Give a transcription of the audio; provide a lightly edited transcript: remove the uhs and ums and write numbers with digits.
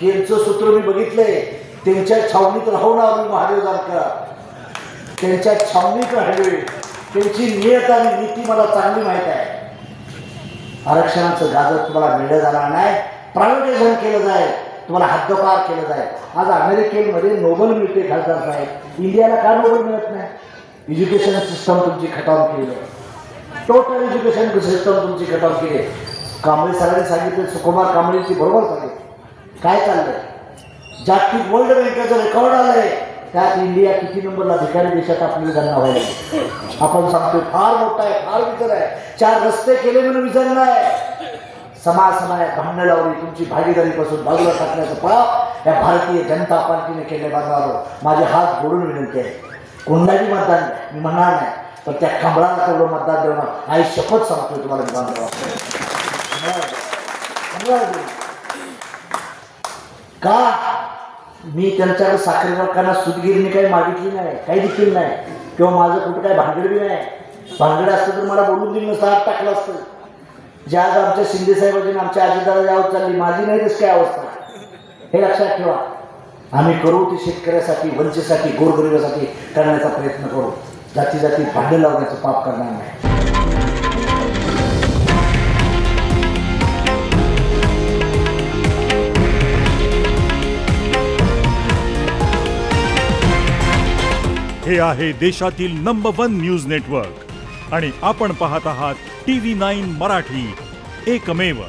यांचं सूत्र मी बघितलंय, त्यांच्या छावणीत राहून आम्ही महादेव जानकर, त्यांच्या छावणीत राहिलोय, त्यांची नियत आणि नीती मला चांगली माहीत आहे. आरक्षणाचं गाजर तुम्हाला मिळलं जाणार नाही, प्रायव्हेटायझेशन केलं जाईल, तुम्हाला हद्दपार केलं जाईल. आज अमेरिकेमध्ये नोबेल मिळते खासदार साहेब, इंडियाला का नोबेल मिळत नाही? एज्युकेशन सिस्टम तुमची खटाव केली आहे, टोटल एज्युकेशन सिस्टम तुमची खटाव केली आहे. कांबळे सरांनी सांगितलं, सुकुमार कांबळेंची बरोबर सांगितलं. काय चाललंय? जागतिक वर्ल्ड बँकेचं रेकॉर्ड आलंय, त्यात इंडिया किती नंबरला भिकारी देशात आपली गणना व्हायला. आपण सांगतोय फार मोठा आहे, फार विचार आहे, 4 रस्ते केले म्हणून विचार नाही. समाजात भांडण लावली, तुमची भागीदारीपासून बाजूला टाकण्याचा पाप या भारतीय जनता पार्टीने केले. बांधवारो, माझे हात जोडून विनंती आहे, कोणालाही मतदान मी म्हणणार नाही, पण त्या कांबळाला तेवढं मतदान देणं आई शपथ सांगतोय तुम्हाला. बांधवा का मी त्यांच्याकडे साखर कारखाना सुदगिरीने काही मागितली नाही, काही देखील नाही, किंवा माझं कुठं काय भानगड बी नाही. भानगड असतं तर मला बोलून दिलं नसतं, हात टाकलं असतं. ज्या आज आमच्या शिंदे साहेबांनी आमच्या अजितदादा आवत चालली, माझी नाही तशी काय अवस्था, हे लक्षात ठेवा. आम्ही करू ते शेतकऱ्यासाठी, वंचितसाठी, गोरगरिबासाठी करण्याचा प्रयत्न करू. जाती जाती भांडे लावण्याचं पाप करणार नाही. हे आहे देशातील नंबर 1 न्यूज नेटवर्क आणि आपण पाहत आहात TV9 मराठी, एकमेव.